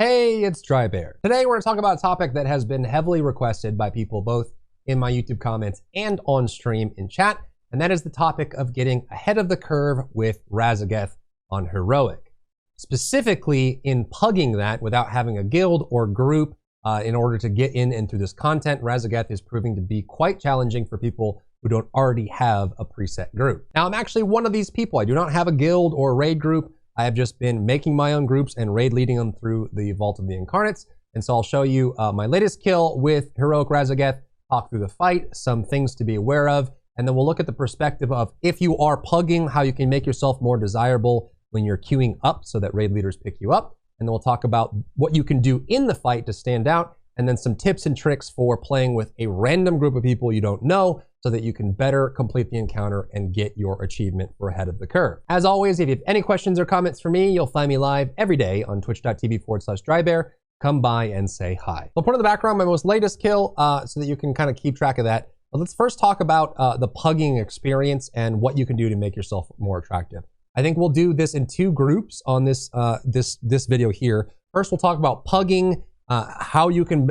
Hey, it's Drybear. Today we're going to talk about a topic that has been heavily requested by people both in my YouTube comments and on stream in chat, and that is the topic of getting ahead of the curve with Raszageth on Heroic. Specifically in pugging that without having a guild or group in order to get in and through this content. Raszageth is proving to be quite challenging for people who don't already have a preset group. Now, I'm actually one of these people. I do not have a guild or raid group. I have just been making my own groups and raid leading them through the Vault of the Incarnates. And so I'll show you my latest kill with Heroic Raszageth, talk through the fight, some things to be aware of, and then we'll look at the perspective of if you are pugging, how you can make yourself more desirable when you're queuing up so that raid leaders pick you up. And then we'll talk about what you can do in the fight to stand out, and then some tips and tricks for playing with a random group of people you don't know so that you can better complete the encounter and get your achievement for ahead of the curve. As always, if you have any questions or comments for me, you'll find me live every day on twitch.tv/Drybear. Come by and say hi. I'll put in the background my most latest kill so that you can kind of keep track of that. But let's first talk about the pugging experience and what you can do to make yourself more attractive. I think we'll do this in two groups on this this video here. First, we'll talk about pugging, how you can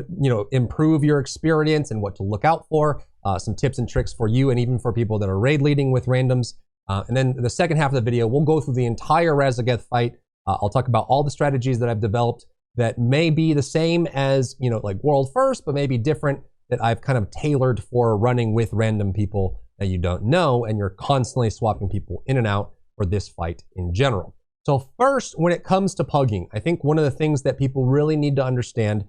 improve your experience and what to look out for. Some tips and tricks for you and even for people that are raid leading with randoms. And then the second half of the video, we'll go through the entire Raszageth fight. I'll talk about all the strategies that I've developed that may be the same as, like World First, but maybe different, that I've kind of tailored for running with random people that you don't know, and you're constantly swapping people in and out for this fight in general. So first, when it comes to pugging, I think one of the things that people really need to understand,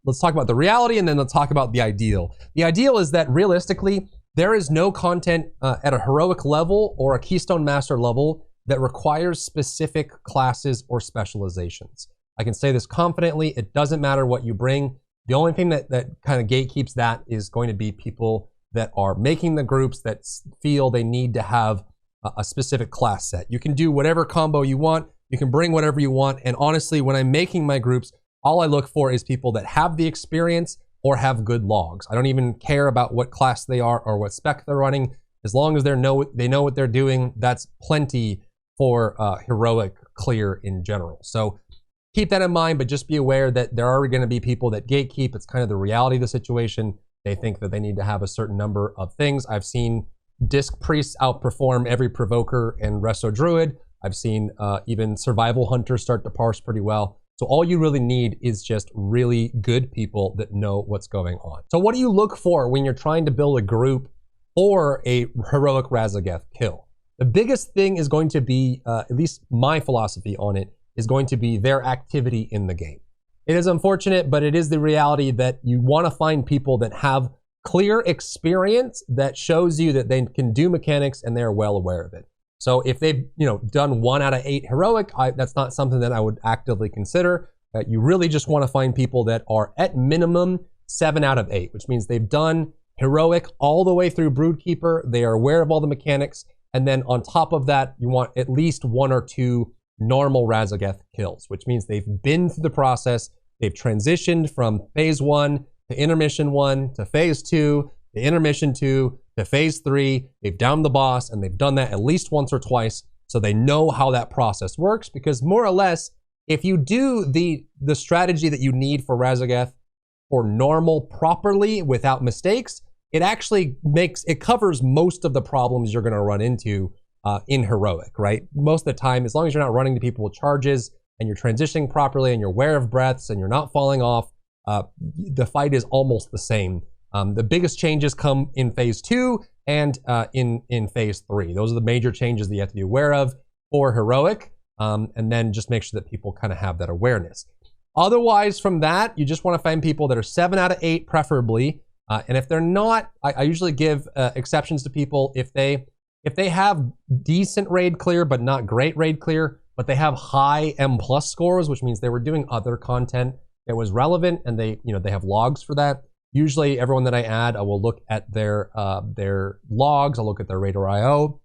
let's talk about the reality and then let's talk about the ideal. The ideal is that realistically, there is no content at a heroic level or a Keystone Master level that requires specific classes or specializations. I can say this confidently, it doesn't matter what you bring. The only thing that kind of gatekeeps that is going to be people that are making the groups that feel they need to have a specific class set. You can do whatever combo you want, you can bring whatever you want, and honestly, when I'm making my groups, all I look for is people that have the experience or have good logs. I don't even care about what class they are or what spec they're running. As long as they know what they're doing, that's plenty for heroic clear in general. So keep that in mind, but just be aware that there are going to be people that gatekeep. It's kind of the reality of the situation. They think that they need to have a certain number of things. I've seen Disc Priests outperform every Provoker and Resto Druid. I've seen even Survival Hunters start to parse pretty well. So all you really need is just really good people that know what's going on. So what do you look for when you're trying to build a group or a Heroic Raszageth kill? The biggest thing is going to be, at least my philosophy on it, is going to be their activity in the game. It is unfortunate, but it is the reality that you want to find people that have clear experience that shows you that they can do mechanics and they're well aware of it. So if they've done 1 out of 8 heroic, that's not something that I would actively consider. You really just want to find people that are at minimum 7 out of 8, which means they've done heroic all the way through Broodkeeper. They are aware of all the mechanics. And then on top of that, you want at least 1 or 2 normal Raszageth kills, which means they've been through the process. They've transitioned from phase 1 to intermission 1 to phase 2 to intermission 2 to phase 3. They've downed the boss, and they've done that at least once or twice, so they know how that process works. Because more or less, if you do the strategy that you need for Raszageth for normal properly without mistakes, it actually covers most of the problems you're going to run into in heroic, right? Most of the time, as long as you're not running to people with charges and you're transitioning properly and you're aware of breaths and you're not falling off, the fight is almost the same. The biggest changes come in phase 2 and in phase 3. Those are the major changes that you have to be aware of for heroic, and then just make sure that people kind of have that awareness. Otherwise, from that, you just want to find people that are 7 out of 8 preferably, and if they're not, I usually give exceptions to people if they have decent raid clear but not great raid clear, but they have high M+ scores, which means they were doing other content that was relevant, and they have logs for that. Usually, everyone that I add, I will look at their logs. I'll look at their Radar.io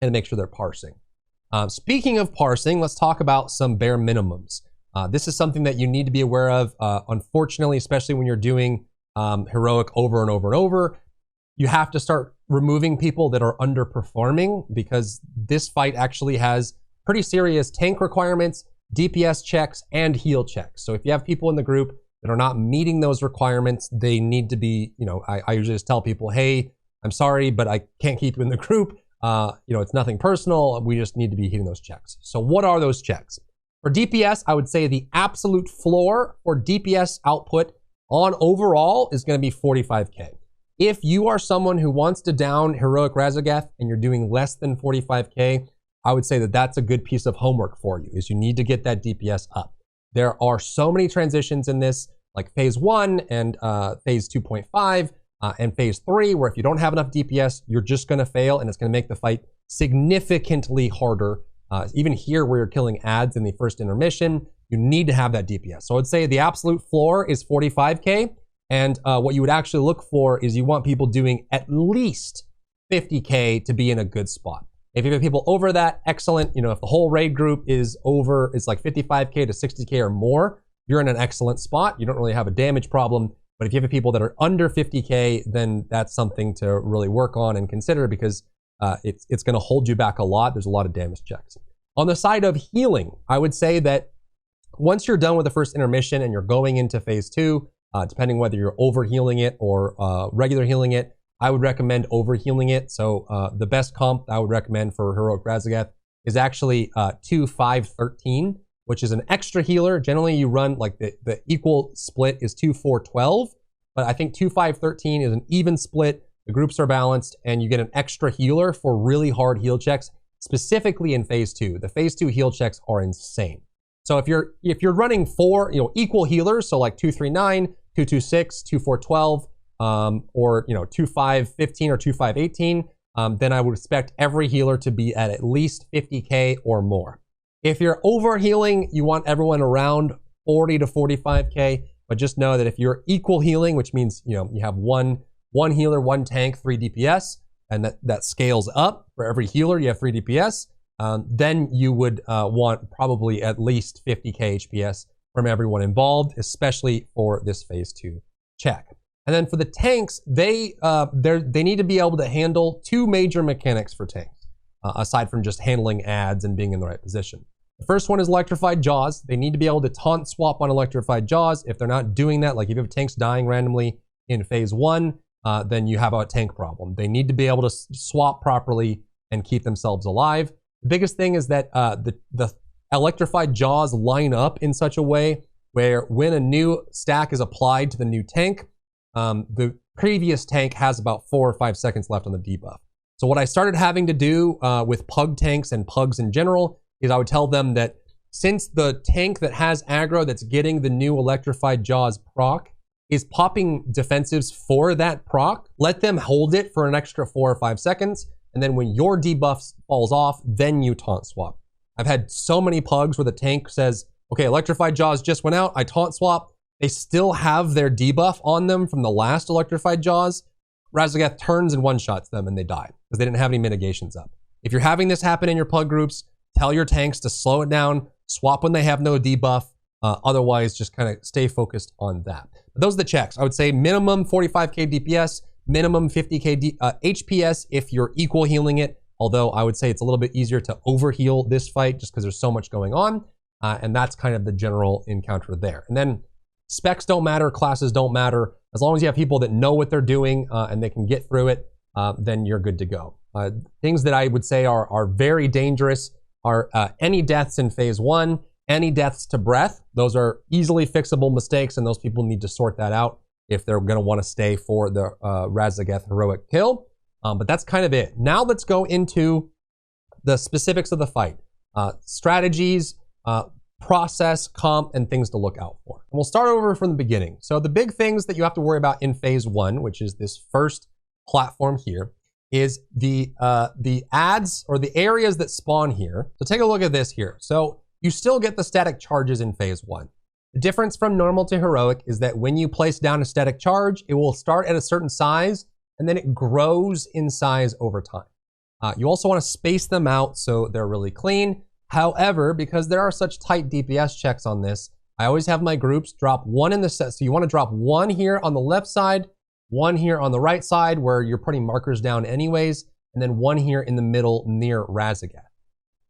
and make sure they're parsing. Speaking of parsing, let's talk about some bare minimums. This is something that you need to be aware of. Unfortunately, especially when you're doing heroic over and over and over, you have to start removing people that are underperforming, because this fight actually has pretty serious tank requirements DPS checks and heal checks. So if you have people in the group that are not meeting those requirements, they need to be, I usually just tell people, hey, I'm sorry, but I can't keep you in the group. It's nothing personal. We just need to be hitting those checks. So what are those checks? For DPS, I would say the absolute floor for DPS output on overall is going to be 45k. If you are someone who wants to down Heroic Raszageth and you're doing less than 45k, I would say that that's a good piece of homework for you, is you need to get that DPS up. There are so many transitions in this, like phase 1 and phase 2.5 and phase 3, where if you don't have enough DPS, you're just going to fail and it's going to make the fight significantly harder. Even here where you're killing ads in the first intermission, you need to have that DPS. So I would say the absolute floor is 45k. And what you would actually look for is you want people doing at least 50k to be in a good spot. If you have people over that, excellent. If the whole raid group is over, it's like 55k to 60k or more, you're in an excellent spot. You don't really have a damage problem. But if you have people that are under 50k, then that's something to really work on and consider, because it's going to hold you back a lot. There's a lot of damage checks. On the side of healing, I would say that once you're done with the first intermission and you're going into phase 2, depending whether you're over healing it or regular healing it, I would recommend over healing it. So the best comp I would recommend for Heroic Raszageth is actually 2-5-13, which is an extra healer. Generally you run like the equal split is 2-4-12, but I think 2-5-13 is an even split. The groups are balanced and you get an extra healer for really hard heal checks, specifically in phase 2. The phase 2 heal checks are insane. So if you're running 4 equal healers, so like 2-3-9, 2-2-6, 2-4-12, or 2-5-15 or 2-5-18, then I would expect every healer to be at least 50k or more. If you're over healing, you want everyone around 40 to 45k, but just know that if you're equal healing, which means you have one healer, 1 tank, 3 DPS, and that scales up. For every healer you have 3 DPS, then you would want probably at least 50k HPS from everyone involved, especially for this phase 2 check. And then for the tanks, they need to be able to handle 2 major mechanics for tanks, aside from just handling ads and being in the right position. The first one is Electrified Jaws. They need to be able to taunt swap on Electrified Jaws. If they're not doing that, like if you have tanks dying randomly in phase 1, then you have a tank problem. They need to be able to swap properly and keep themselves alive. The biggest thing is that the Electrified Jaws line up in such a way where when a new stack is applied to the new tank, the previous tank has about 4 or 5 seconds left on the debuff. So what I started having to do with pug tanks and pugs in general is I would tell them that since the tank that has aggro that's getting the new Electrified Jaws proc is popping defensives for that proc, let them hold it for an extra 4 or 5 seconds, and then when your debuff falls off, then you taunt swap. I've had so many pugs where the tank says, okay, Electrified Jaws just went out, I taunt swap. They still have their debuff on them from the last Electrified Jaws. Raszageth turns and one-shots them and they die because they didn't have any mitigations up. If you're having this happen in your pug groups, tell your tanks to slow it down, swap when they have no debuff. Otherwise, just kind of stay focused on that. But those are the checks. I would say minimum 45k DPS, minimum 50k HPS if you're equal healing it. Although I would say it's a little bit easier to overheal this fight just because there's so much going on. And that's kind of the general encounter there. And then specs don't matter, classes don't matter. As long as you have people that know what they're doing and they can get through it, then you're good to go. Things that I would say are very dangerous are any deaths in phase 1, any deaths to breath. Those are easily fixable mistakes, and those people need to sort that out if they're going to want to stay for the Raszageth heroic kill. But that's kind of it. Now let's go into the specifics of the fight. Strategies, process, comp, and things to look out for. And we'll start over from the beginning. So the big things that you have to worry about in phase 1, which is this first platform here, is the ads or the areas that spawn here. So take a look at this here. So you still get the static charges in phase 1. The difference from normal to heroic is that when you place down a static charge, it will start at a certain size and then it grows in size over time. You also want to space them out so they're really clean. However, because there are such tight DPS checks on this, I always have my groups drop 1 in the set. So you want to drop 1 here on the left side, 1 here on the right side where you're putting markers down anyways, and then 1 here in the middle near Raszageth.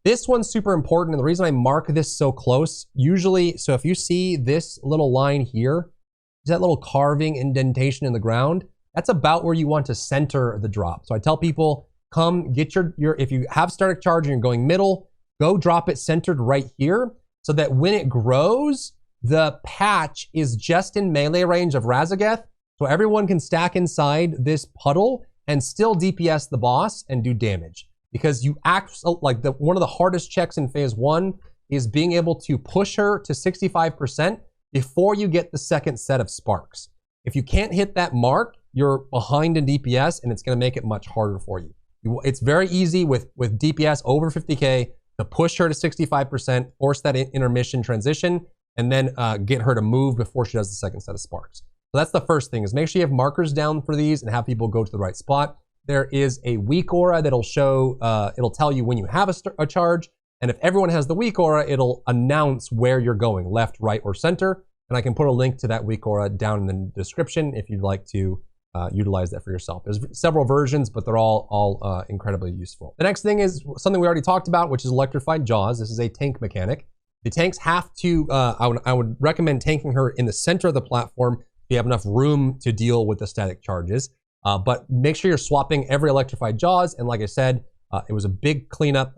This one's super important, and the reason I mark this so close, usually, so if you see this little line here, that little carving indentation in the ground, that's about where you want to center the drop. So I tell people, come get your if you have static charge and you're going middle, go drop it centered right here, so that when it grows, the patch is just in melee range of Raszageth, so everyone can stack inside this puddle and still DPS the boss and do damage. Because you act like one of the hardest checks in phase 1 is being able to push her to 65% before you get the second set of sparks. If you can't hit that mark, you're behind in DPS, and it's going to make it much harder for you. It's very easy with DPS over 50k to push her to 65%, force that intermission transition, and then get her to move before she does the second set of sparks. So that's the first thing, is make sure you have markers down for these and have people go to the right spot. There is a weak aura that'll show, it'll tell you when you have a charge, and if everyone has the weak aura, it'll announce where you're going, left, right, or center, and I can put a link to that weak aura down in the description if you'd like to utilize that for yourself. There's several versions, but they're all incredibly useful. The next thing is something we already talked about, which is electrified jaws. This is a tank mechanic. The tanks have to, I would recommend tanking her in the center of the platform if you have enough room to deal with the static charges. But make sure you're swapping every electrified jaws. And like I said, it was a big cleanup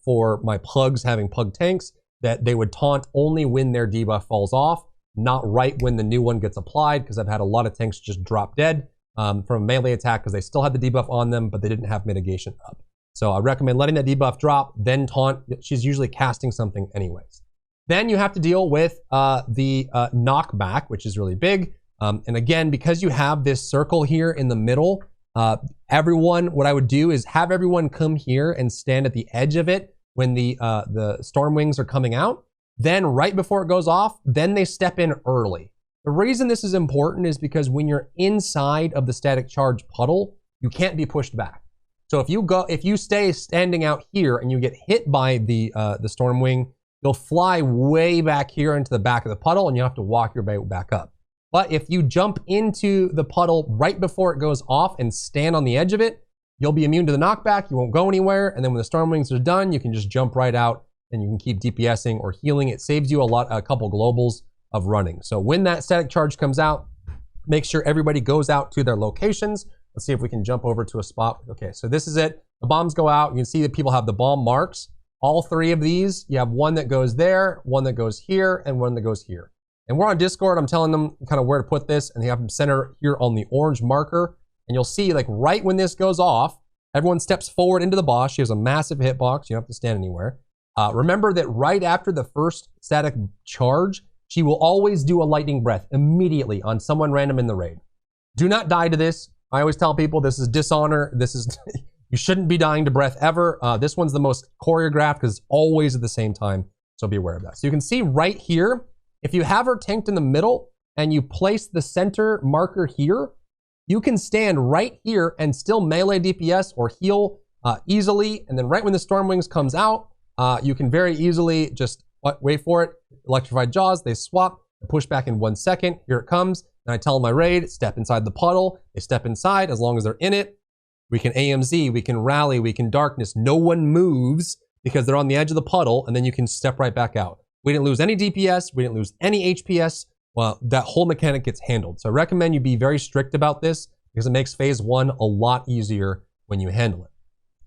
for my pugs having pug tanks, that they would taunt only when their debuff falls off, not right when the new one gets applied, because I've had a lot of tanks just drop dead from a melee attack because they still had the debuff on them, but they didn't have mitigation up. So I recommend letting that debuff drop, then taunt. She's usually casting something anyways. Then you have to deal with the knockback, which is really big. And again, because you have this circle here in the middle, what I would do is have everyone come here and stand at the edge of it when the storm wings are coming out. Then right before it goes off, then they step in early. The reason this is important is because when you're inside of the static charge puddle, you can't be pushed back. So if you stay standing out here and you get hit by the storm wing, you'll fly way back here into the back of the puddle, and you have to walk your way back up. But if you jump into the puddle right before it goes off and stand on the edge of it, you'll be immune to the knockback, you won't go anywhere, and then when the storm wings are done, you can just jump right out and you can keep DPSing or healing. It saves you a couple globals of running. So when that static charge comes out, make sure everybody goes out to their locations. Let's see if we can jump over to a spot. Okay, so this is it. The bombs go out. You can see that people have the bomb marks. All three of these, you have one that goes there, one that goes here, and one that goes here. And we're on Discord, I'm telling them kind of where to put this, and they have them center here on the orange marker. And you'll see, like, right when this goes off, everyone steps forward into the boss. She has a massive hitbox. You don't have to stand anywhere. Remember that right after the first static charge, she will always do a lightning breath immediately on someone random in the raid. Do not die to this. I always tell people this is dishonor. This is, you shouldn't be dying to breath ever. This one's the most choreographed because it's always at the same time. So be aware of that. So you can see right here, if you have her tanked in the middle and you place the center marker here, you can stand right here and still melee DPS or heal easily. And then right when the storm wings comes out, you can very easily just wait for it. Electrified jaws, they swap, push back in 1 second. Here it comes. And I tell my raid, step inside the puddle. They step inside as long as they're in it. We can AMZ, we can rally, we can darkness. No one moves because they're on the edge of the puddle, and then you can step right back out. We didn't lose any DPS, we didn't lose any HPS. Well, that whole mechanic gets handled. So I recommend you be very strict about this because it makes phase 1 a lot easier when you handle it.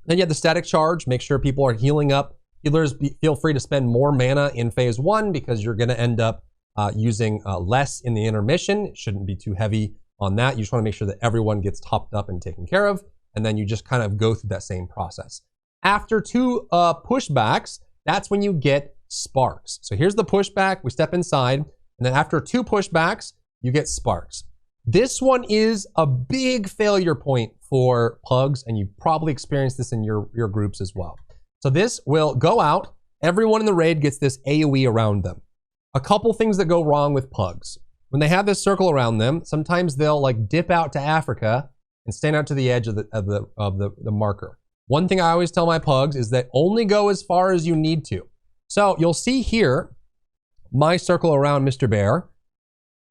Then you have the static charge. Make sure people are healing up. Healers, feel free to spend more mana in phase 1 because you're going to end up using less in the intermission. It shouldn't be too heavy on that. You just want to make sure that everyone gets topped up and taken care of, and then you just kind of go through that same process. After 2 pushbacks, that's when you get sparks. So here's the pushback. We step inside, and then after 2 pushbacks, you get sparks. This one is a big failure point for pugs, and you've probably experienced this in your groups as well. So this will go out. Everyone in the raid gets this AoE around them. A couple things that go wrong with pugs. When they have this circle around them, sometimes they'll like dip out to Africa and stand out to the edge of the marker. One thing I always tell my pugs is that only go as far as you need to. So you'll see here, my circle around Mr. Bear.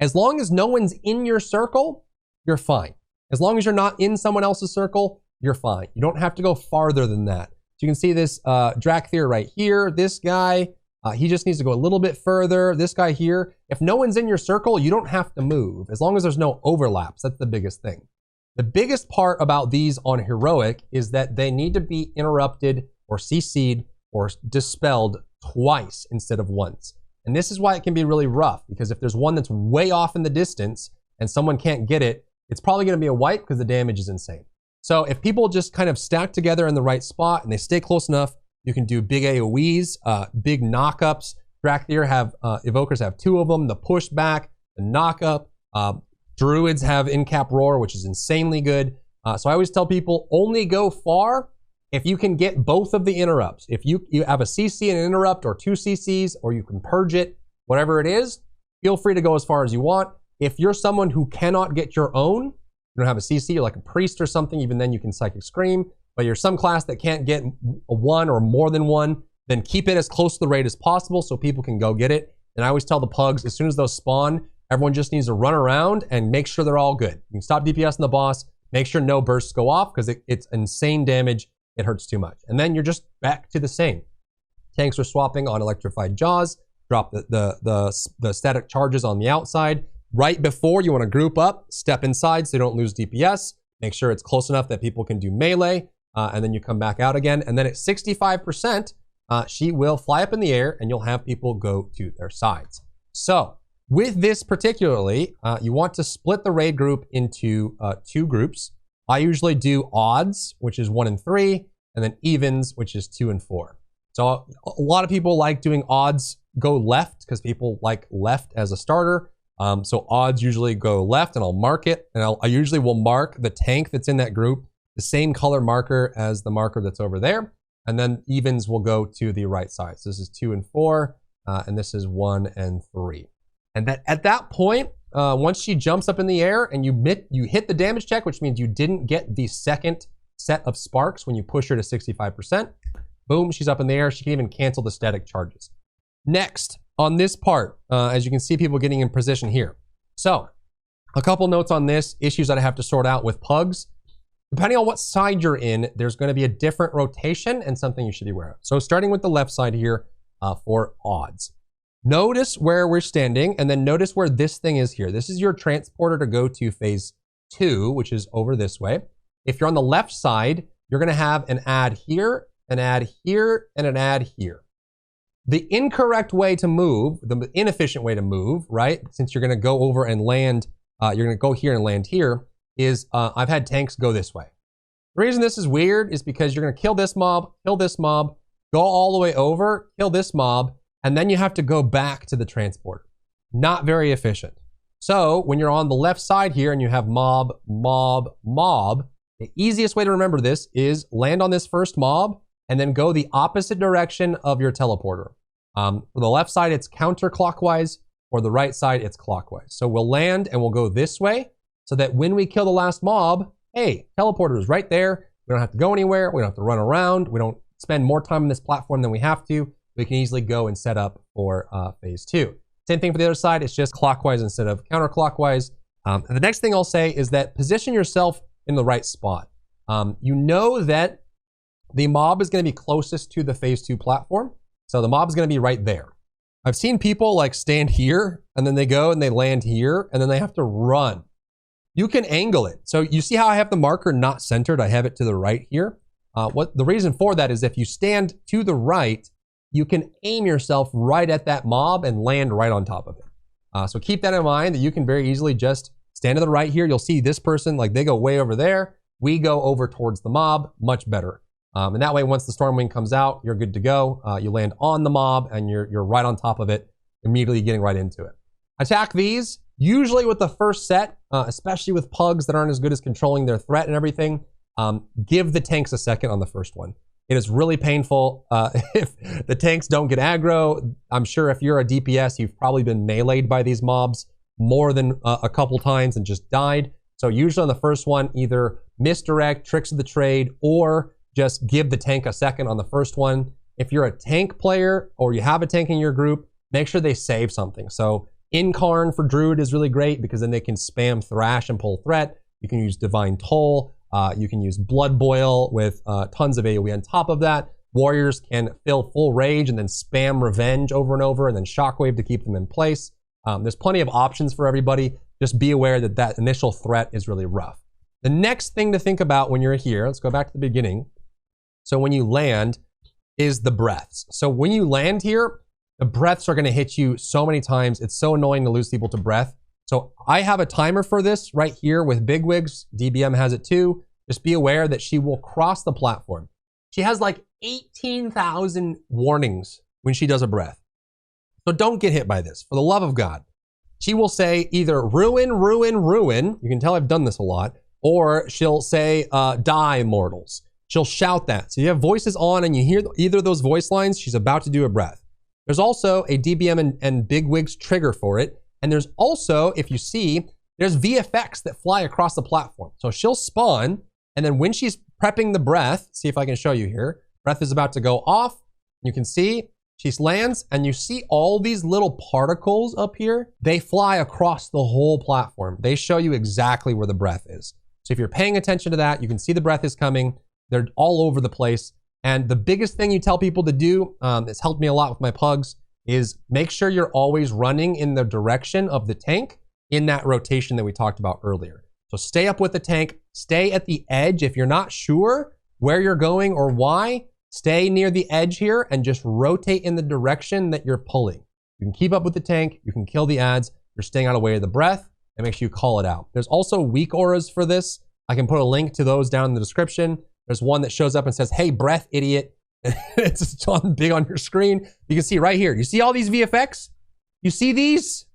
As long as no one's in your circle, you're fine. As long as you're not in someone else's circle, you're fine. You don't have to go farther than that. you can see this Drakthir right here. This guy, he just needs to go a little bit further. This guy here, if no one's in your circle, you don't have to move, as long as there's no overlaps. That's the biggest thing. The biggest part about these on Heroic is that they need to be interrupted or CC'd or dispelled twice instead of once. And this is why it can be really rough, because if there's one that's way off in the distance and someone can't get it, it's probably going to be a wipe because the damage is insane. So if people just kind of stack together in the right spot and they stay close enough, you can do big AoEs, big knockups. Drakthir have, Evokers have 2 of them, the pushback, the knockup. Druids have in-cap roar, which is insanely good. So I always tell people, only go far if you can get both of the interrupts. If you have a CC and an interrupt, or 2 CCs, or you can purge it, whatever it is, feel free to go as far as you want. If you're someone who cannot get your own, you don't have a CC, you're like a priest or something, even then you can Psychic Scream, but you're some class that can't get a 1 or more than 1, then keep it as close to the raid as possible so people can go get it. And I always tell the pugs, as soon as those spawn, everyone just needs to run around and make sure they're all good. You can stop DPS on the boss, make sure no bursts go off, because it's insane damage, it hurts too much. And then you're just back to the same. Tanks are swapping on Electrified Jaws, drop the static charges on the outside. Right before, you want to group up, step inside so you don't lose DPS. Make sure it's close enough that people can do melee, and then you come back out again. And then at 65%, she will fly up in the air and you'll have people go to their sides. So with this particularly, you want to split the raid group into 2 groups. I usually do odds, which is 1 and 3, and then evens, which is 2 and 4. So a lot of people like doing odds go left because people like left as a starter. So odds usually go left, and I'll mark it, and I usually will mark the tank that's in that group the same color marker as the marker that's over there, and then evens will go to the right side. So this is 2 and 4, and this is 1 and 3. And at that point, once she jumps up in the air and you hit the damage check, which means you didn't get the second set of sparks when you push her to 65%. Boom, she's up in the air. She can even cancel the static charges. Next, on this part, as you can see people getting in position here. So, a couple notes on this, issues that I have to sort out with pugs. Depending on what side you're in, there's going to be a different rotation and something you should be aware of. So starting with the left side here for odds. Notice where we're standing, and then notice where this thing is here. This is your transporter to go to phase 2, which is over this way. If you're on the left side, you're going to have an add here, an add here, and an add here. The incorrect way to move, the inefficient way to move, right? Since you're going to go over and land, you're going to go here and land here, is I've had tanks go this way. The reason this is weird is because you're going to kill this mob, go all the way over, kill this mob, and then you have to go back to the transporter. Not very efficient. So when you're on the left side here and you have mob, mob, mob, the easiest way to remember this is land on this first mob and then go the opposite direction of your teleporter. For the left side, it's counterclockwise. For the right side, it's clockwise. So we'll land and we'll go this way so that when we kill the last mob, hey, teleporter is right there. We don't have to go anywhere. We don't have to run around. We don't spend more time on this platform than we have to. We can easily go and set up for phase 2. Same thing for the other side. It's just clockwise instead of counterclockwise. And the next thing I'll say is that position yourself in the right spot. You know that the mob is going to be closest to the phase 2 platform. So the mob is going to be right there. I've seen people like stand here and then they go and they land here and then they have to run. You can angle it. So you see how I have the marker not centered? I have it to the right here. What the reason for that is if you stand to the right, you can aim yourself right at that mob and land right on top of it. So keep that in mind that you can very easily just stand to the right here. You'll see this person, like they go way over there. We go over towards the mob, much better. And that way, once the Stormwind comes out, you're good to go. You land on the mob and you're right on top of it, immediately getting right into it. Attack these, usually with the first set, especially with pugs that aren't as good as controlling their threat and everything. Give the tanks a second on the first one. It is really painful if the tanks don't get aggro. I'm sure if you're a DPS, you've probably been meleeed by these mobs more than a couple times and just died. So usually on the first one, either misdirect, tricks of the trade, or just give the tank a second on the first one. If you're a tank player or you have a tank in your group, make sure they save something. So Incarn for Druid is really great because then they can spam Thrash and pull threat. You can use Divine Toll. You can use Blood Boil with tons of AoE on top of that. Warriors can fill full rage and then spam revenge over and over and then shockwave to keep them in place. There's plenty of options for everybody. Just be aware that that initial threat is really rough. The next thing to think about when you're here, let's go back to the beginning. So when you land is the breaths. So when you land here, the breaths are going to hit you so many times. It's so annoying to lose people to breath. So I have a timer for this right here with Bigwigs. DBM has it too. Just be aware that she will cross the platform. She has like 18,000 warnings when she does a breath. So don't get hit by this, for the love of God. She will say either ruin, ruin, ruin. You can tell I've done this a lot. Or she'll say, die, mortals. She'll shout that. So you have voices on and you hear either of those voice lines, she's about to do a breath. There's also a DBM and Bigwigs trigger for it. And there's also, if you see, there's VFX that fly across the platform. So she'll spawn, and then when she's prepping the breath, see if I can show you here, breath is about to go off. You can see she lands, and you see all these little particles up here. They fly across the whole platform. They show you exactly where the breath is. So if you're paying attention to that, you can see the breath is coming. They're all over the place. And the biggest thing you tell people to do, it's helped me a lot with my pugs, is make sure you're always running in the direction of the tank in that rotation that we talked about earlier. So stay up with the tank, stay at the edge. If you're not sure where you're going or why, stay near the edge here and just rotate in the direction that you're pulling. You can keep up with the tank, you can kill the ads, you're staying out of the way of the breath, and make sure you call it out. There's also weak auras for this. I can put a link to those down in the description. There's one that shows up and says, hey, breath, idiot. It's on big on your screen. You can see right here. You see all these VFX? You see these?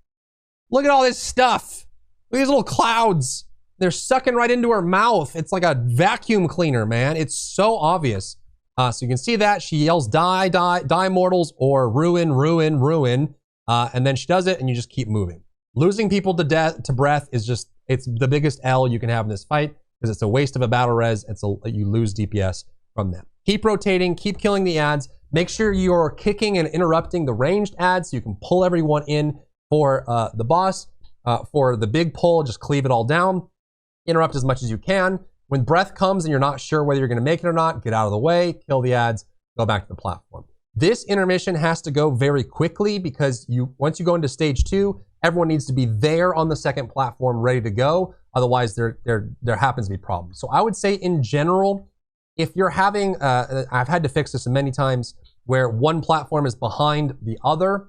Look at all this stuff. Look at these little clouds. They're sucking right into her mouth. It's like a vacuum cleaner, man. It's so obvious. So you can see that. She yells, die, die, die, mortals, or ruin, ruin, ruin. And then she does it, and you just keep moving. Losing people to death, to breath is just, it's the biggest L you can have in this fight because it's a waste of a battle res. You lose DPS from them. Keep rotating, keep killing the ads. Make sure you're kicking and interrupting the ranged ads so you can pull everyone in for the boss. For the big pull, just cleave it all down. Interrupt as much as you can. When breath comes and you're not sure whether you're going to make it or not, get out of the way, kill the ads, go back to the platform. This intermission has to go very quickly because once you go into stage 2, everyone needs to be there on the second platform ready to go. Otherwise, there happens to be problems. So I would say in general, if you're having, I've had to fix this many times, where one platform is behind the other,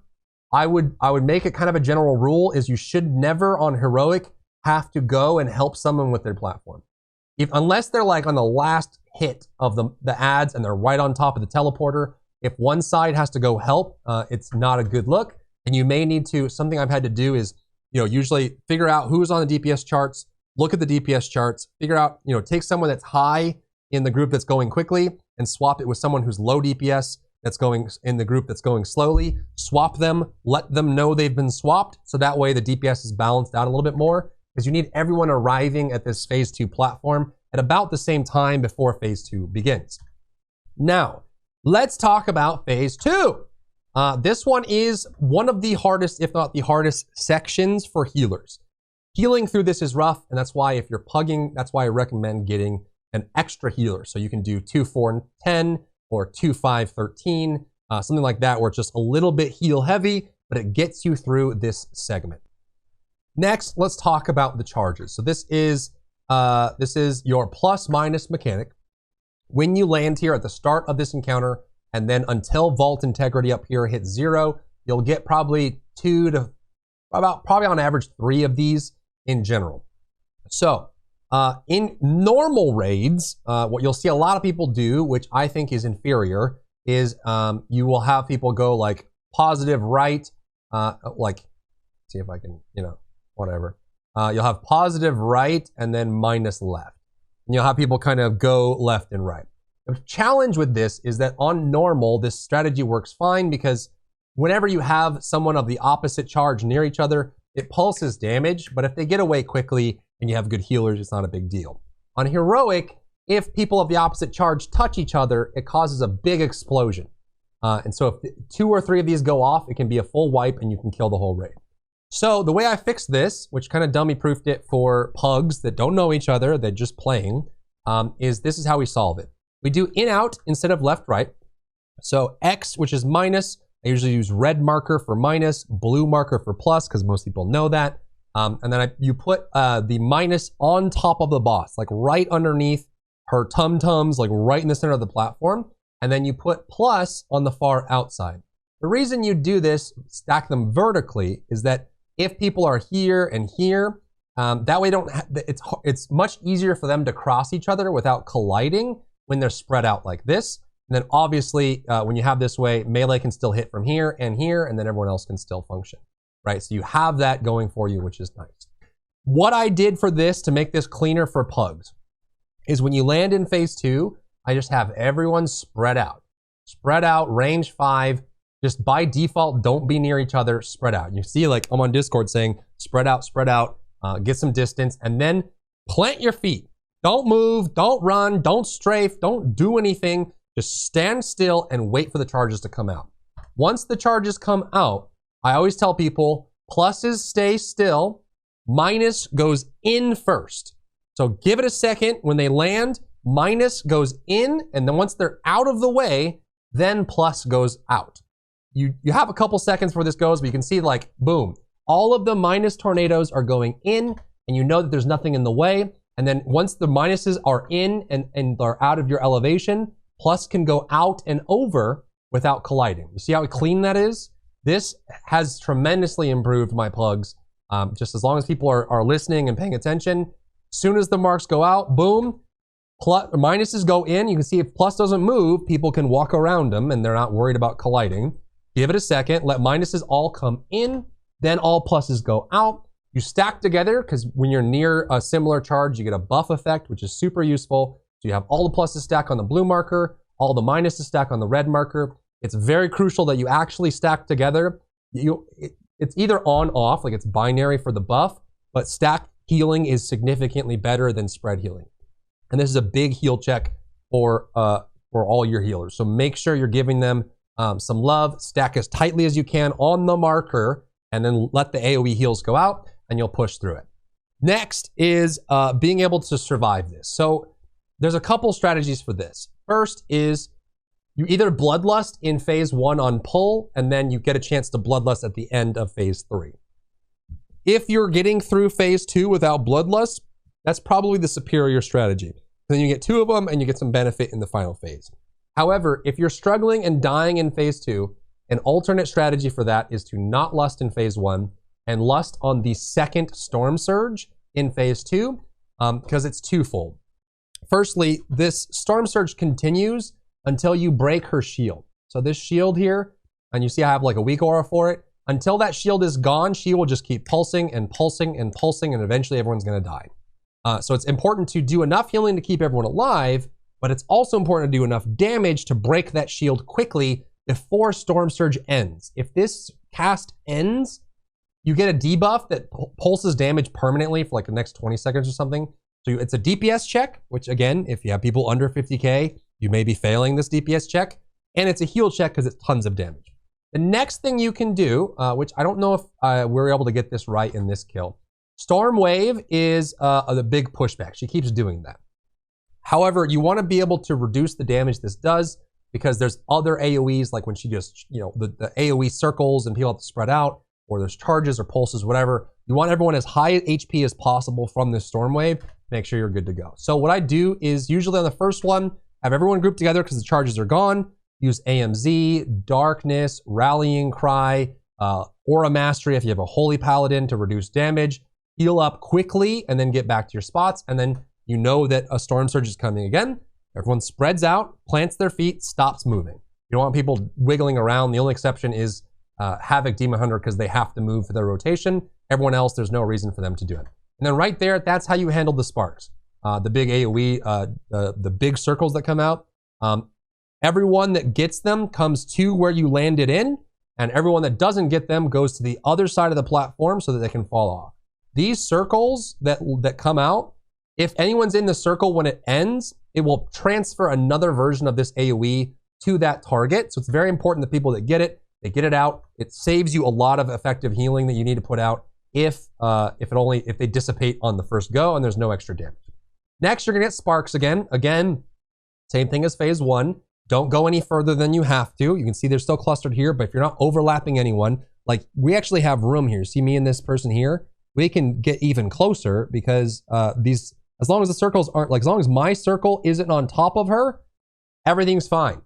I would make it kind of a general rule is you should never on heroic have to go and help someone with their platform. Unless they're like on the last hit of the ads and they're right on top of the teleporter, if one side has to go help, it's not a good look. And you may need to, something I've had to do is, usually figure out who's on the DPS charts, look at the DPS charts, figure out, take someone that's high in the group that's going quickly and swap it with someone who's low DPS that's going in the group that's going slowly. Swap them, let them know they've been swapped. So that way the DPS is balanced out a little bit more because you need everyone arriving at this phase 2 platform at about the same time before phase 2 begins. Now, let's talk about phase 2. This one is one of the hardest, if not the hardest, sections for healers. Healing through this is rough, and that's why if you're pugging, that's why I recommend getting an extra healer. So you can do 2, 4, and 10, or 2, 5, 13, something like that, where it's just a little bit heal heavy, but it gets you through this segment. Next, let's talk about the charges. So this is your plus minus mechanic. When you land here at the start of this encounter, and then until Vault Integrity up here hits 0, you'll get probably 2 to probably on average 3 of these in general. So in normal raids, what you'll see a lot of people do, which I think is inferior, is you will have people go like positive right, like, see if I can, whatever. You'll have positive right and then minus left. And you'll have people kind of go left and right. The challenge with this is that on normal, this strategy works fine because whenever you have someone of the opposite charge near each other, it pulses damage, but if they get away quickly and you have good healers, it's not a big deal. On heroic, if people of the opposite charge touch each other, it causes a big explosion. And so if 2 or 3 of these go off, it can be a full wipe and you can kill the whole raid. So the way I fixed this, which kind of dummy proofed it for pugs that don't know each other, they're just playing, is this is how we solve it. We do in-out instead of left-right. So X, which is minus, I usually use red marker for minus, blue marker for plus, because most people know that. And then you put the minus on top of the boss, like right underneath her tum-tums, like right in the center of the platform. And then you put plus on the far outside. The reason you do this, stack them vertically, is that if people are here and here, that way it's much easier for them to cross each other without colliding when they're spread out like this. And then obviously, when you have this way, melee can still hit from here, and then everyone else can still function, right? So you have that going for you, which is nice. What I did for this to make this cleaner for pugs is when you land in phase 2, I just have everyone spread out. Spread out, range 5, just by default, don't be near each other, spread out. You see, like, I'm on Discord saying, spread out, get some distance, and then plant your feet. Don't move, don't run, don't strafe, don't do anything. Just stand still and wait for the charges to come out. Once the charges come out, I always tell people, pluses stay still, minus goes in first. So give it a second. When they land, minus goes in, and then once they're out of the way, then plus goes out. You have a couple seconds before this goes, but you can see, like, boom, all of the minus tornadoes are going in, and you know that there's nothing in the way. And then once the minuses are in and are out of your elevation, plus can go out and over without colliding. You see how clean that is? This has tremendously improved my plugs. Just as long as people are listening and paying attention, as soon as the marks go out, boom, minuses go in. You can see if plus doesn't move, people can walk around them and they're not worried about colliding. Give it a second, let minuses all come in, then all pluses go out. You stack together, because when you're near a similar charge, you get a buff effect, which is super useful. So you have all the pluses stack on the blue marker, all the minuses stack on the red marker. It's very crucial that you actually stack together. It's either on, off, like it's binary for the buff, but stacked healing is significantly better than spread healing. And this is a big heal check for all your healers. So make sure you're giving them some love, stack as tightly as you can on the marker, and then let the AoE heals go out, and you'll push through it. Next is being able to survive this. So there's a couple strategies for this. First is you either bloodlust in phase 1 on pull, and then you get a chance to bloodlust at the end of phase 3. If you're getting through phase 2 without bloodlust, that's probably the superior strategy. Then you get 2 of them and you get some benefit in the final phase. However, if you're struggling and dying in phase 2, an alternate strategy for that is to not lust in phase 1 and lust on the second storm surge in phase 2, because it's twofold. Firstly, this storm surge continues until you break her shield. So this shield here, and you see I have like a weak aura for it, until that shield is gone, she will just keep pulsing and pulsing and pulsing, and eventually everyone's gonna die. So it's important to do enough healing to keep everyone alive, but it's also important to do enough damage to break that shield quickly before Storm Surge ends. If this cast ends, you get a debuff that pulses damage permanently for like the next 20 seconds or something. So it's a DPS check, which again, if you have people under 50k, you may be failing this DPS check. And it's a heal check because it's tons of damage. The next thing you can do, which I don't know if we're able to get this right in this kill. Storm Wave is the big pushback. She keeps doing that. However, you want to be able to reduce the damage this does, because there's other AoEs, like when she just, the AoE circles and people have to spread out, or there's charges or pulses, whatever. You want everyone as high HP as possible from this Storm Wave. Make sure you're good to go. So what I do is usually on the first one, have everyone grouped together because the charges are gone. Use AMZ, Darkness, Rallying Cry, Aura Mastery if you have a Holy Paladin to reduce damage. Heal up quickly and then get back to your spots. And then you know that a Storm Surge is coming again. Everyone spreads out, plants their feet, stops moving. You don't want people wiggling around. The only exception is Havoc Demon Hunter, because they have to move for their rotation. Everyone else, there's no reason for them to do it. And then right there, that's how you handle the sparks. The big AoE, the big circles that come out. Everyone that gets them comes to where you landed in, and everyone that doesn't get them goes to the other side of the platform so that they can fall off. These circles that come out, if anyone's in the circle when it ends, it will transfer another version of this AoE to that target. So it's very important that people that get it, they get it out. It saves you a lot of effective healing that you need to put out if they dissipate on the first go and there's no extra damage. Next, you're gonna get sparks again. Again, same thing as phase 1. Don't go any further than you have to. You can see they're still clustered here, but if you're not overlapping anyone, like we actually have room here. See me and this person here? We can get even closer because these, as long as the circles aren't, like as long as my circle isn't on top of her, everything's fine.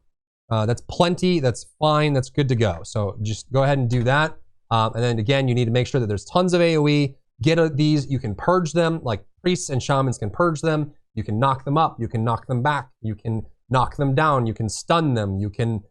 That's plenty, that's fine, that's good to go. So just go ahead and do that. And then again, you need to make sure that there's tons of AoE. Get these, you can purge them, like priests and shamans can purge them. You can knock them up, you can knock them back, you can knock them down, you can stun them, you can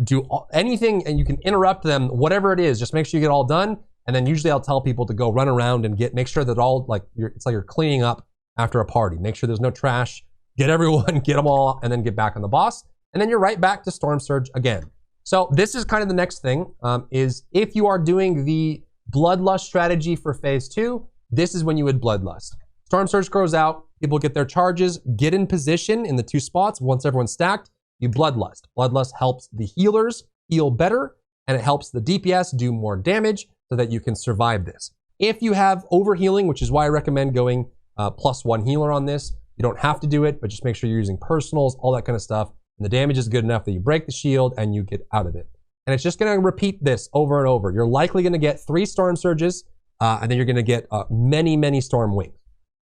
do anything, and you can interrupt them, whatever it is. Just make sure you get all done. And then usually I'll tell people to go run around and make sure that all, like, it's like you're cleaning up after a party. Make sure there's no trash, get everyone, get them all, and then get back on the boss. And then you're right back to Storm Surge again. So this is kind of the next thing, is if you are doing the Bloodlust strategy for phase 2, this is when you would Bloodlust. Storm Surge grows out, people get their charges, get in position in the 2 spots. Once everyone's stacked, you Bloodlust. Bloodlust helps the healers heal better, and it helps the DPS do more damage so that you can survive this. If you have overhealing, which is why I recommend going +1 healer on this, you don't have to do it, but just make sure you're using personals, all that kind of stuff. And the damage is good enough that you break the shield and you get out of it. And it's just going to repeat this over and over. You're likely going to get 3 Storm Surges, and then you're going to get many, many Storm Wings.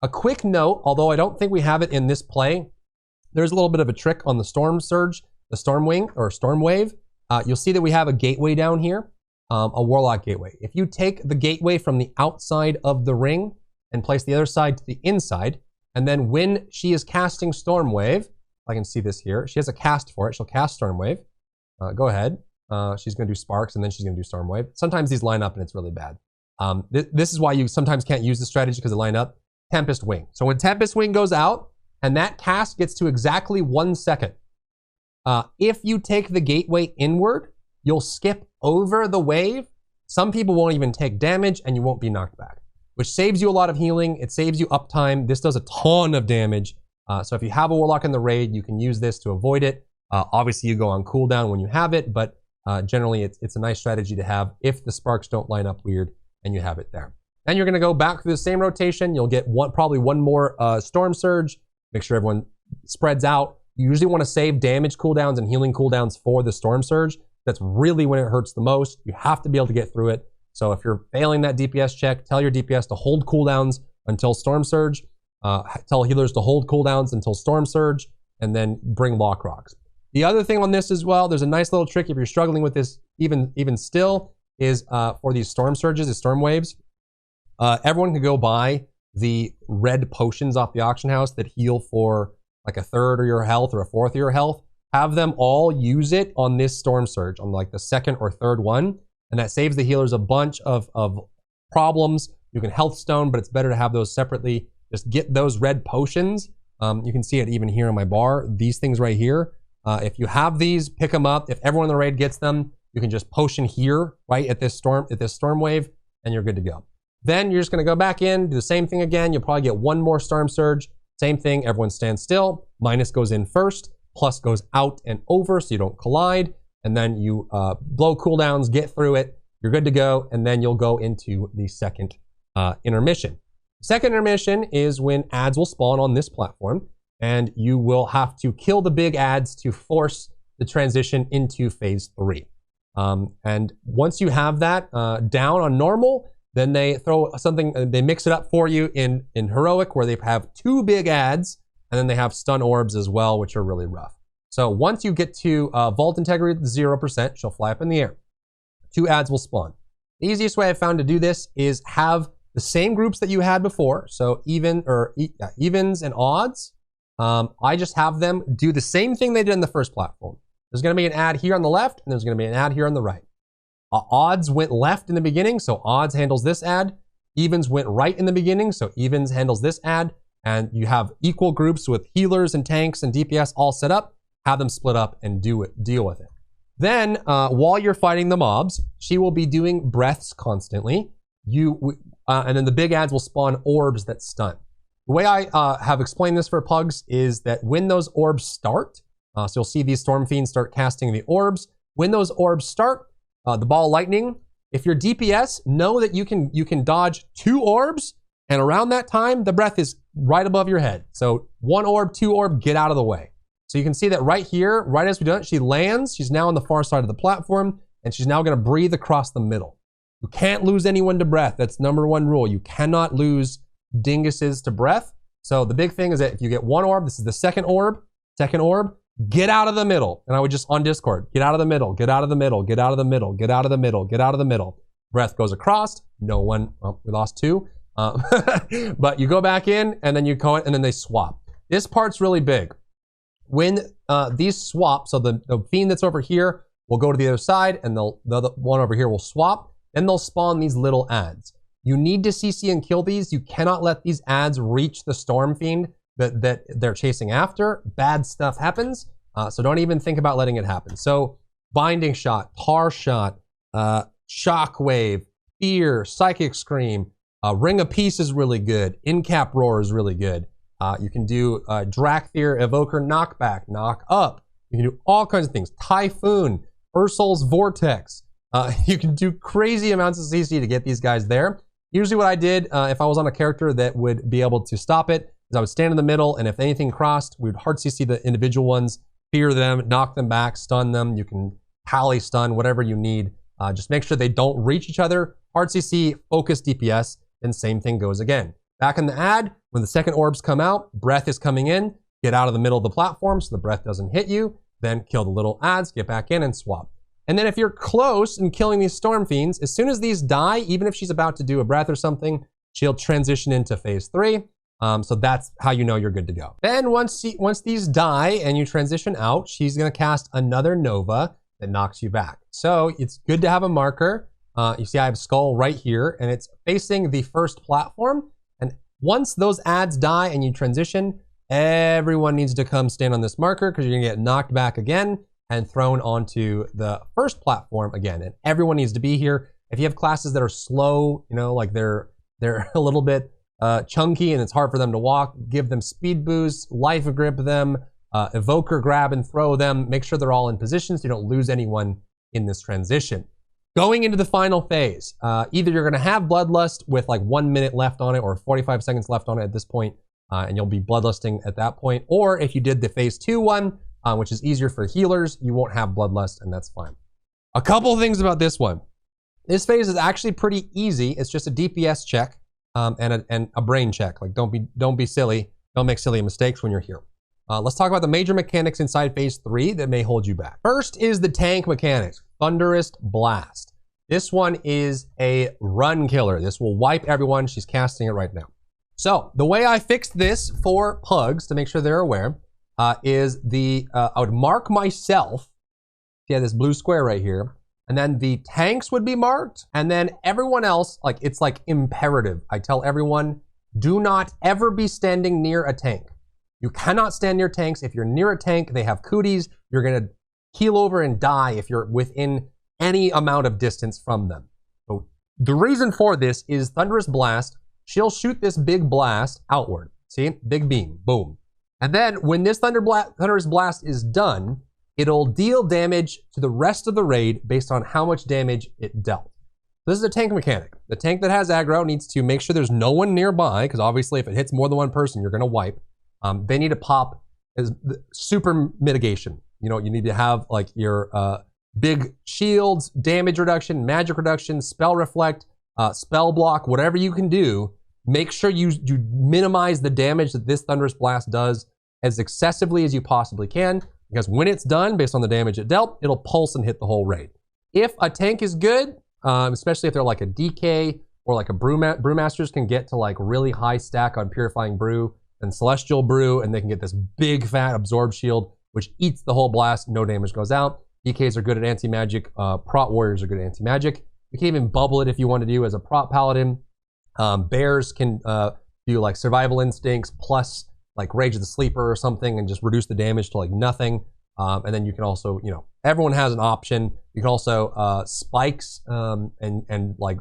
A quick note, although I don't think we have it in this play, there's a little bit of a trick on the Storm Surge, the Storm Wing, or Storm Wave. You'll see that we have a gateway down here, a Warlock gateway. If you take the gateway from the outside of the ring and place the other side to the inside, and then when she is casting Storm Wave, I can see this here, she has a cast for it, she'll cast Storm Wave. Go ahead. She's going to do Sparks, and then she's going to do Storm Wave. Sometimes these line up and it's really bad. This is why you sometimes can't use the strategy because they line up. Tempest Wing. So when Tempest Wing goes out, and that cast gets to exactly 1 second, if you take the gateway inward, you'll skip over the wave. Some people won't even take damage, and you won't be knocked back, which saves you a lot of healing. It saves you uptime. This does a ton of damage. So if you have a Warlock in the raid, you can use this to avoid it. Obviously, you go on cooldown when you have it, but generally, it's a nice strategy to have if the sparks don't line up weird and you have it there. Then you're going to go back through the same rotation. You'll get probably one more Storm Surge. Make sure everyone spreads out. You usually want to save damage cooldowns and healing cooldowns for the Storm Surge. That's really when it hurts the most. You have to be able to get through it. So if you're failing that DPS check, tell your DPS to hold cooldowns until Storm Surge. Tell healers to hold cooldowns until Storm Surge, and then bring Lock Rocks. The other thing on this as well, there's a nice little trick if you're struggling with this even still, is for these Storm Surges, the Storm Waves. Everyone can go buy the red potions off the auction house that heal for like 1/3 of your health or 1/4 of your health. Have them all use it on this Storm Surge, on like the 2nd or 3rd one, and that saves the healers a bunch of problems. You can health stone, but it's better to have those separately. Just get those red potions. You can see it even here on my bar. These things right here. If you have these, pick them up. If everyone in the raid gets them, you can just potion here, right at this storm wave, and you're good to go. Then you're just going to go back in, do the same thing again. You'll probably get one more Storm Surge. Same thing. Everyone stands still. Minus goes in first. Plus goes out and over, so you don't collide. And then you blow cooldowns, get through it. You're good to go. And then you'll go into the second intermission. Second intermission is when ads will spawn on this platform, and you will have to kill the big ads to force the transition into phase 3. And once you have that down on normal, then they throw something, they mix it up for you in heroic, where they have 2 big ads, and then they have stun orbs as well, which are really rough. So once you get to Vault Integrity 0%, she'll fly up in the air. 2 ads will spawn. The easiest way I've found to do this is have the same groups that you had before, so evens and odds. I just have them do the same thing they did in the first platform. There's going to be an ad here on the left, and there's going to be an ad here on the right. Odds went left in the beginning, so odds handles this ad. Evens went right in the beginning, so evens handles this ad. And you have equal groups with healers and tanks and DPS all set up. Have them split up and deal with it. Then, while you're fighting the mobs, she will be doing breaths constantly. And then the big ads will spawn orbs that stun. The way I have explained this for Pugs is that when those orbs start, so you'll see these Storm Fiends start casting the orbs. When those orbs start, the ball lightning, if you're DPS, know that you can dodge 2 orbs, and around that time, the breath is right above your head. So 1 orb, 2 orb, get out of the way. So you can see that right here, right as we do it, she lands. She's now on the far side of the platform, and she's now going to breathe across the middle. You can't lose anyone to breath. That's #1 rule. You cannot lose dinguses to breath. So the big thing is that if you get one orb, this is the second orb, get out of the middle. And I would just, on Discord, get out of the middle, get out of the middle, get out of the middle, get out of the middle, get out of the middle. Breath goes across. No one, well, we lost 2. But you go back in, and then you go in, and then they swap. This part's really big. When these swap, so the fiend that's over here will go to the other side, and the other one over here will swap, then they'll spawn these little ads. You need to CC and kill these. You cannot let these ads reach the storm fiend that they're chasing after. Bad stuff happens, so don't even think about letting it happen. So Binding Shot, Tar Shot, Shockwave, Fear, Psychic Scream, Ring of Peace is really good. Incap Roar is really good. You can do Drakthir, Evoker, Knockback, Knock Up. You can do all kinds of things. Typhoon, Ursul's Vortex. You can do crazy amounts of CC to get these guys there. Usually what I did, if I was on a character that would be able to stop it, is I would stand in the middle, and if anything crossed, we would hard CC the individual ones, fear them, knock them back, stun them. You can pally stun, whatever you need. Just make sure they don't reach each other. Hard CC, focus DPS, and same thing goes again. Back in the ad, when the second orbs come out, breath is coming in, get out of the middle of the platform so the breath doesn't hit you, then kill the little ads, get back in and swap. And then if you're close in killing these storm fiends, as soon as these die, even if she's about to do a breath or something, she'll transition into phase 3. So that's how you know you're good to go. Then once these die and you transition out, she's gonna cast another Nova that knocks you back. So it's good to have a marker. You see I have Skull right here, and it's facing the first platform. And once those ads die and you transition, everyone needs to come stand on this marker, because you're gonna get knocked back again and thrown onto the first platform again. And everyone needs to be here. If you have classes that are slow, you know, like they're a little bit chunky and it's hard for them to walk, give them speed boosts, life grip them, evoker grab and throw them. Make sure they're all in position so you don't lose anyone in this transition. Going into the final phase, either you're gonna have Bloodlust with like 1 minute left on it or 45 seconds left on it at this point, and you'll be Bloodlusting at that point. Or if you did the phase 2 one, which is easier for healers, you won't have Bloodlust, and that's fine. A couple of things about this one. This phase is actually pretty easy. It's just a DPS check and a brain check. Like don't be silly. Don't make silly mistakes when you're here. Let's talk about the major mechanics inside phase 3 that may hold you back. First is the tank mechanics, Thunderous Blast. This one is a run killer. This will wipe everyone. She's casting it right now. So the way I fixed this for Pugs, to make sure they're aware, is I would mark myself. Yeah, this blue square right here. And then the tanks would be marked. And then everyone else, like it's like imperative. I tell everyone, do not ever be standing near a tank. You cannot stand near tanks. If you're near a tank, they have cooties. You're gonna keel over and die if you're within any amount of distance from them. So the reason for this is Thunderous Blast. She'll shoot this big blast outward. See, big beam, boom. And then when this Thunderous Blast is done, it'll deal damage to the rest of the raid based on how much damage it dealt. This is a tank mechanic. The tank that has aggro needs to make sure there's no one nearby, because obviously if it hits more than one person, you're gonna wipe. They need to pop as super mitigation. You know, you need to have like your big shields, damage reduction, magic reduction, spell reflect, spell block, whatever you can do. Make sure you minimize the damage that this Thunderous Blast does as excessively as you possibly can, because when it's done, based on the damage it dealt, it'll pulse and hit the whole raid. If a tank is good, especially if they're like a DK or like a Brewmasters can get to like really high stack on Purifying Brew and Celestial Brew, and they can get this big fat absorb shield, which eats the whole blast, no damage goes out. DKs are good at anti-magic, Prot Warriors are good at anti-magic. You can even bubble it if you want to do as a Prot Paladin. Bears can do like Survival Instincts plus like Rage of the Sleeper or something and just reduce the damage to like nothing. And then you can also, you know, everyone has an option. You can also spikes and like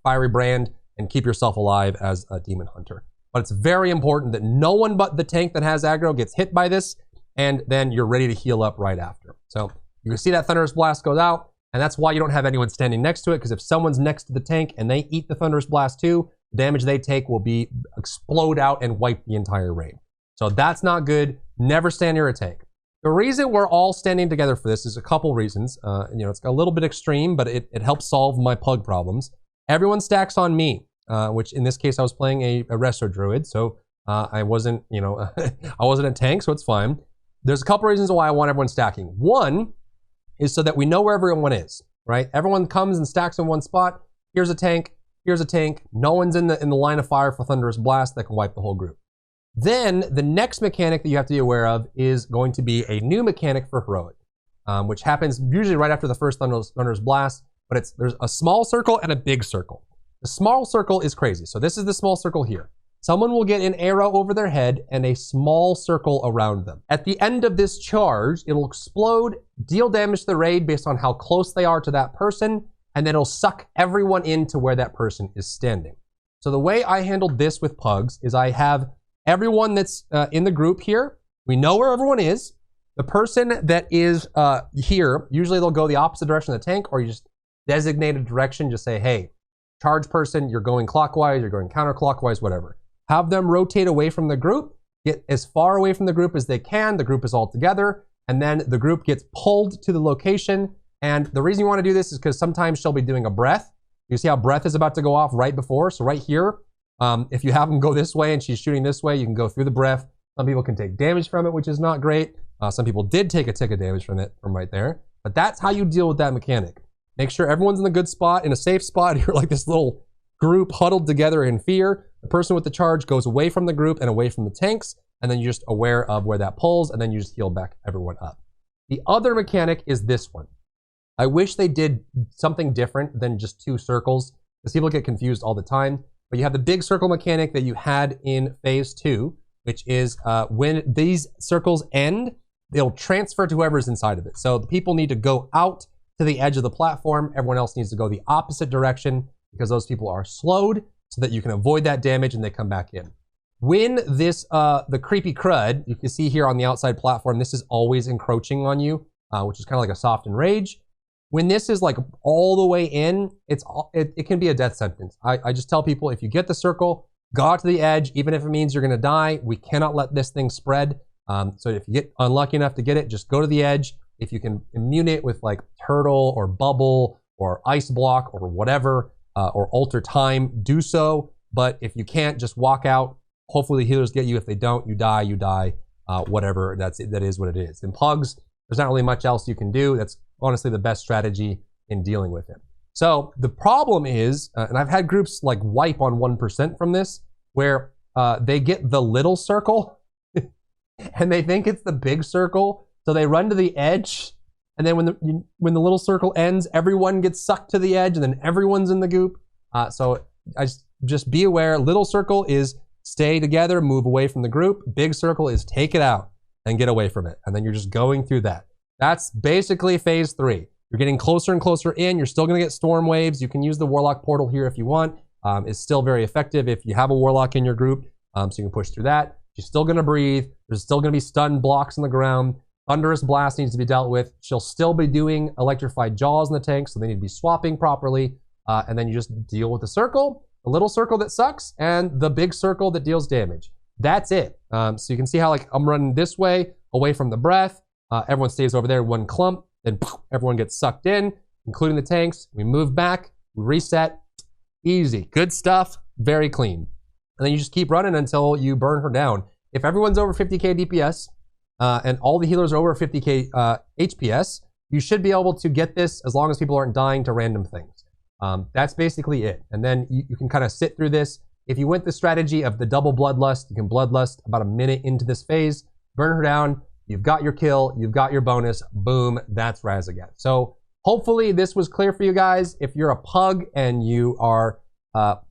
Fiery Brand and keep yourself alive as a Demon Hunter. But it's very important that no one but the tank that has aggro gets hit by this, and then you're ready to heal up right after. So you can see that Thunderous Blast goes out, and that's why you don't have anyone standing next to it, because if someone's next to the tank and they eat the Thunderous Blast too, the damage they take will be explode out and wipe the entire raid. So that's not good. Never stand near a tank. The reason we're all standing together for this is a couple reasons. It's a little bit extreme, but it helps solve my pug problems. Everyone stacks on me, which in this case I was playing a resto druid, so I wasn't, I wasn't a tank, so it's fine. There's a couple reasons why I want everyone stacking. One is so that we know where everyone is, right? Everyone comes and stacks in one spot. Here's a tank. Here's a tank. No one's in the line of fire for Thunderous Blast that can wipe the whole group. Then the next mechanic that you have to be aware of is going to be a new mechanic for Heroic, which happens usually right after the first Thunderous Blast, but there's a small circle and a big circle. The small circle is crazy. So this is the small circle here. Someone will get an arrow over their head and a small circle around them. At the end of this charge, it'll explode, deal damage to the raid based on how close they are to that person, and then it'll suck everyone into where that person is standing. So the way I handled this with Pugs is I have everyone that's in the group here. We know where everyone is. The person that is here, usually they'll go the opposite direction of the tank, or you just designate a direction, just say, hey, charge person, you're going clockwise, you're going counterclockwise, whatever. Have them rotate away from the group, get as far away from the group as they can. The group is all together, and then the group gets pulled to the location. And the reason you want to do this is because sometimes she'll be doing a breath. You see how breath is about to go off right before? So right here, if you have them go this way and she's shooting this way, you can go through the breath. Some people can take damage from it, which is not great. Some people did take a tick of damage from right there. But that's how you deal with that mechanic. Make sure everyone's in a good spot, in a safe spot. You're like this little group huddled together in fear. The person with the charge goes away from the group and away from the tanks, and then you're just aware of where that pulls, and then you just heal back everyone up. The other mechanic is this one. I wish they did something different than just two circles, because people get confused all the time. But you have the big circle mechanic that you had in phase 2, which is when these circles end, they'll transfer to whoever's inside of it. So the people need to go out to the edge of the platform. Everyone else needs to go the opposite direction because those people are slowed so that you can avoid that damage and they come back in. When this, the creepy crud, you can see here on the outside platform, this is always encroaching on you, which is kind of like a soft enrage. When this is like all the way in, it can be a death sentence. I just tell people, if you get the circle, go out to the edge, even if it means you're gonna die. We cannot let this thing spread. So if you get unlucky enough to get it, just go to the edge. If you can immune it with like turtle or bubble or ice block or whatever, or alter time, do so. But if you can't, just walk out. Hopefully the healers get you. If they don't, you die, whatever. That is what it is. In Pugs, there's not really much else you can do. That's honestly the best strategy in dealing with it. So the problem is, and I've had groups like wipe on 1% from this, where they get the little circle and they think it's the big circle. So they run to the edge, and then when the little circle ends, everyone gets sucked to the edge, and then everyone's in the goop. So just be aware, little circle is stay together, move away from the group. Big circle is take it out and get away from it. And then you're just going through that. That's basically phase 3. You're getting closer and closer in. You're still gonna get storm waves. You can use the Warlock portal here if you want. It's still very effective if you have a Warlock in your group, so you can push through that. You're still gonna breathe. There's still gonna be stun blocks on the ground. Thunderous Blast needs to be dealt with. She'll still be doing Electrified Jaws in the tank, so they need to be swapping properly. And then you just deal with the circle, the little circle that sucks, and the big circle that deals damage. That's it. So you can see how like I'm running this way, away from the breath. Everyone stays over there, one clump, then everyone gets sucked in, including the tanks. We move back, we reset. Easy, good stuff, very clean. And then you just keep running until you burn her down. If everyone's over 50k DPS, and all the healers are over 50k HPS, you should be able to get this as long as people aren't dying to random things. That's basically it. And then you can kind of sit through this. If you went the strategy of the double Bloodlust, you can Bloodlust about a minute into this phase, burn her down, you've got your kill, you've got your bonus, boom, that's Raszageth. So hopefully this was clear for you guys. If you're a pug and you are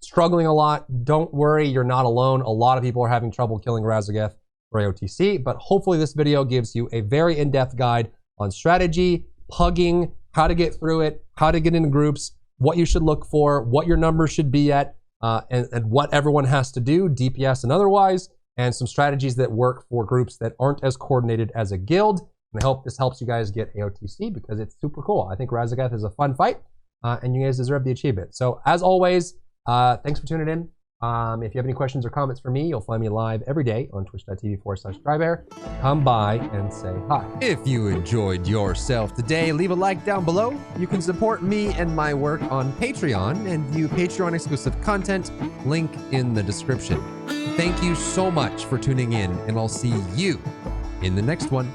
struggling a lot, don't worry, you're not alone. A lot of people are having trouble killing Raszageth for AOTC, but hopefully this video gives you a very in-depth guide on strategy, pugging, how to get through it, how to get into groups, what you should look for, what your numbers should be at, and what everyone has to do, DPS and otherwise, and some strategies that work for groups that aren't as coordinated as a guild. And I hope this helps you guys get AOTC because it's super cool. I think Raszageth is a fun fight, and you guys deserve the achievement. So as always, thanks for tuning in. If you have any questions or comments for me, you'll find me live every day on twitch.tv/Drybear. Come by and say hi. If you enjoyed yourself today, leave a like down below. You can support me and my work on Patreon and view Patreon exclusive content, link in the description. Thank you so much for tuning in, and I'll see you in the next one.